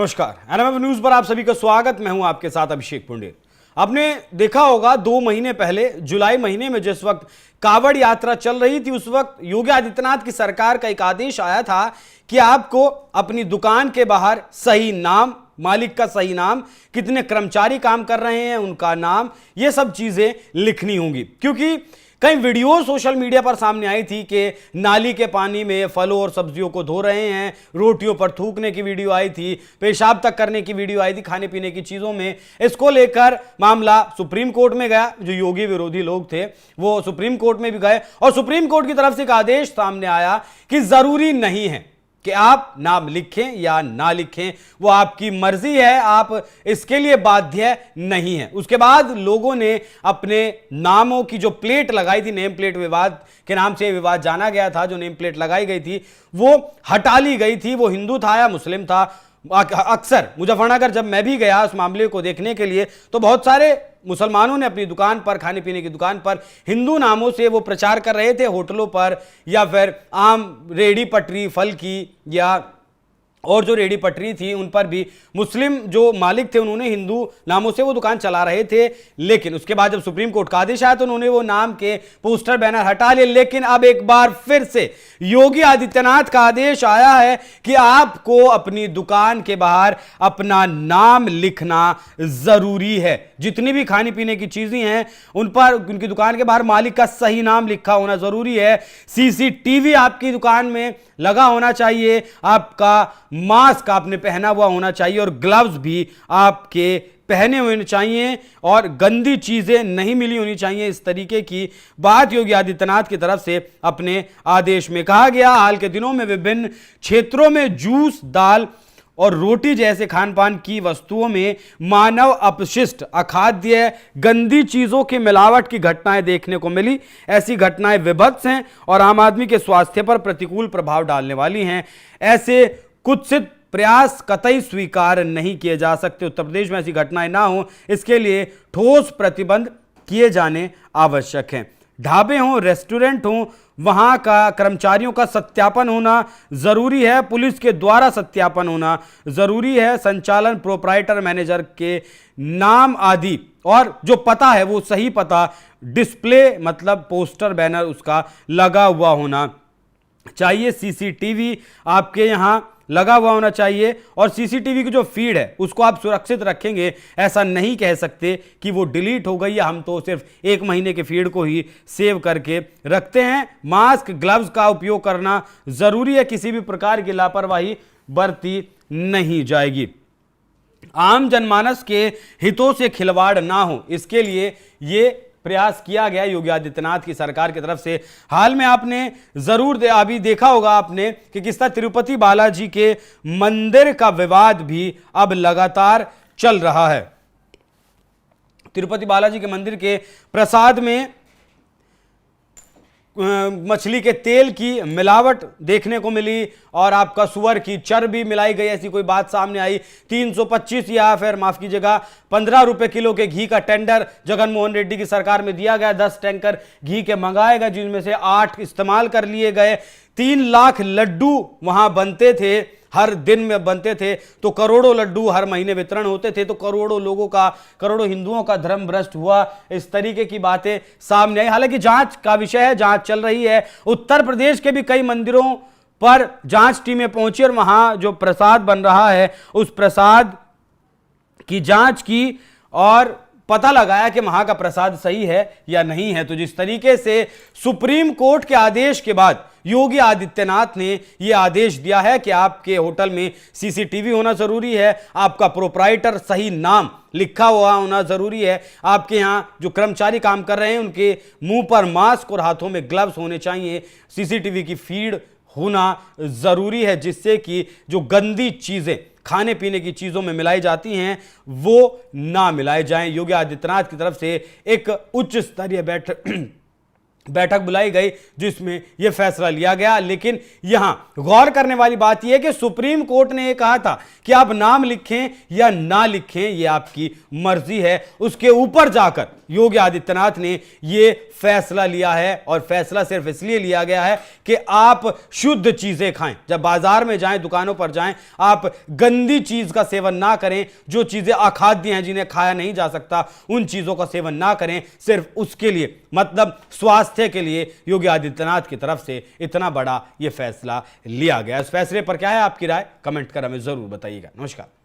नमस्कार, NMF news पर आप सभी का स्वागत। मैं हूं आपके साथ अभिषेक पुंडेर। आपने देखा होगा 2 महीने पहले जुलाई महीने में जिस वक्त कावड़ यात्रा चल रही थी, उस वक्त योगी आदित्यनाथ की सरकार का एक आदेश आया था कि आपको अपनी दुकान के बाहर सही नाम, मालिक का सही नाम, कितने कर्मचारी काम कर रहे हैं उनका नाम, ये सब चीजें लिखनी होंगी। क्योंकि कई वीडियो सोशल मीडिया पर सामने आई थी कि नाली के पानी में फलों और सब्जियों को धो रहे हैं, रोटियों पर थूकने की वीडियो आई थी, पेशाब तक करने की वीडियो आई थी, खाने पीने की चीजों में। इसको लेकर मामला सुप्रीम कोर्ट में गया। जो योगी विरोधी लोग थे वो सुप्रीम कोर्ट में भी गए और सुप्रीम कोर्ट की तरफ से एक आदेश सामने आया कि जरूरी नहीं है कि आप नाम लिखें या ना लिखें, वो आपकी मर्जी है, आप इसके लिए बाध्य नहीं है। उसके बाद लोगों ने अपने नामों की जो प्लेट लगाई थी, नेम प्लेट विवाद के नाम से विवाद जाना गया था, जो नेम प्लेट लगाई गई थी वो हटा ली गई थी। वो हिंदू था या मुस्लिम था। अक्सर मुजफ्फरनगर जब मैं भी गया उस मामले को देखने के लिए, तो बहुत सारे मुसलमानों ने अपनी दुकान पर, खाने पीने की दुकान पर हिंदू नामों से वो प्रचार कर रहे थे। होटलों पर या फिर आम रेडी पटरी फल की या और जो रेडी पटरी थी उन पर भी मुस्लिम जो मालिक थे उन्होंने हिंदू नामों से वो दुकान चला रहे थे। लेकिन उसके बाद जब सुप्रीम कोर्ट का आदेश आया तो उन्होंने वो नाम के पोस्टर बैनर हटा लिए। लेकिन अब एक बार फिर से योगी आदित्यनाथ का आदेश आया है कि आपको अपनी दुकान के बाहर अपना नाम लिखना जरूरी है। जितनी भी खाने पीने की चीजें हैं उन पर उनकी दुकान के बाहर मालिक का सही नाम लिखा होना जरूरी है। सीसीटीवी आपकी दुकान में लगा होना चाहिए, आपका मास्क आपने पहना हुआ होना चाहिए और ग्लव्स भी आपके पहने हुए चाहिए और गंदी चीजें नहीं मिली होनी चाहिए। इस तरीके की बात योगी आदित्यनाथ की तरफ से अपने आदेश में कहा गया। हाल के दिनों में विभिन्न क्षेत्रों में जूस, दाल और रोटी जैसे खान पान की वस्तुओं में मानव अपशिष्ट, अखाद्य, गंदी चीजों की मिलावट की घटनाएं देखने को मिली। ऐसी घटनाएं विभत्स हैं और आम आदमी के स्वास्थ्य पर प्रतिकूल प्रभाव डालने वाली हैं। ऐसे कुत्सित प्रयास कतई स्वीकार नहीं किए जा सकते। उत्तर प्रदेश में ऐसी घटनाएं ना हो, इसके लिए ठोस प्रतिबंध किए जाने आवश्यक हैं। ढाबे हों, रेस्टोरेंट हों, वहां का कर्मचारियों का सत्यापन होना जरूरी है। पुलिस के द्वारा सत्यापन होना जरूरी है। संचालन, प्रोप्राइटर, मैनेजर के नाम आदि और जो पता है वो सही पता डिस्प्ले मतलब पोस्टर बैनर उसका लगा हुआ होना चाहिए। सीसीटीवी आपके यहां लगा हुआ होना चाहिए और सीसीटीवी की जो फीड है उसको आप सुरक्षित रखेंगे। ऐसा नहीं कह सकते कि वो डिलीट हो गई, हम तो सिर्फ 1 महीने के फीड को ही सेव करके रखते हैं। मास्क, ग्लव्स का उपयोग करना जरूरी है। किसी भी प्रकार की लापरवाही बरती नहीं जाएगी। आम जनमानस के हितों से खिलवाड़ ना हो, इसके लिए ये प्रयास किया गया योगी आदित्यनाथ की सरकार की तरफ से। हाल में आपने जरूर अभी देखा होगा आपने कि किस तरह तिरुपति बालाजी के मंदिर का विवाद भी अब लगातार चल रहा है। तिरुपति बालाजी के मंदिर के प्रसाद में मछली के तेल की मिलावट देखने को मिली और आपका सुअर की चर्बी मिलाई गई, ऐसी कोई बात सामने आई। 325 या फिर माफ कीजिएगा 15 रुपए किलो के घी का टेंडर जगनमोहन रेड्डी की सरकार में दिया गया। 10 टैंकर घी के मंगाए गए जिनमें से 8 इस्तेमाल कर लिए गए। 3 लाख लड्डू वहां बनते थे, हर दिन में बनते थे, तो करोड़ों लड्डू हर महीने वितरण होते थे, तो करोड़ों लोगों का, करोड़ों हिंदुओं का धर्म भ्रष्ट हुआ। इस तरीके की बातें सामने आई। हालांकि जांच का विषय है, जांच चल रही है। उत्तर प्रदेश के भी कई मंदिरों पर जांच टीमें पहुंची और वहां जो प्रसाद बन रहा है उस प्रसाद की जांच की और पता लगाया कि वहां का प्रसाद सही है या नहीं है। तो जिस तरीके से सुप्रीम कोर्ट के आदेश के बाद योगी आदित्यनाथ ने यह आदेश दिया है कि आपके होटल में सीसीटीवी होना जरूरी है, आपका प्रोप्राइटर सही नाम लिखा हुआ होना जरूरी है, आपके यहां जो कर्मचारी काम कर रहे हैं उनके मुंह पर मास्क और हाथों में ग्लव्स होने चाहिए, सीसीटीवी की फीड होना जरूरी है, जिससे कि जो गंदी चीजें खाने पीने की चीजों में मिलाई जाती हैं वो ना मिलाए जाएं। योगी आदित्यनाथ की तरफ से एक उच्च स्तरीय बैठक बुलाई गई जिसमें यह फैसला लिया गया। लेकिन यहां गौर करने वाली बात यह है कि सुप्रीम कोर्ट ने यह कहा था कि आप नाम लिखें या ना लिखें यह आपकी मर्जी है। उसके ऊपर जाकर योगी आदित्यनाथ ने ये फैसला लिया है, और फैसला सिर्फ इसलिए लिया गया है कि आप शुद्ध चीजें खाएं। जब बाजार में जाएं, दुकानों पर जाएं, आप गंदी चीज का सेवन ना करें। जो चीजें अखाद्य हैं, जिन्हें खाया नहीं जा सकता, उन चीजों का सेवन ना करें। सिर्फ उसके लिए, मतलब स्वास्थ्य के लिए योगी आदित्यनाथ की तरफ से इतना बड़ा यह फैसला लिया गया। इस फैसले पर क्या है आपकी राय? कमेंट कर हमें जरूर बताइएगा। नमस्कार।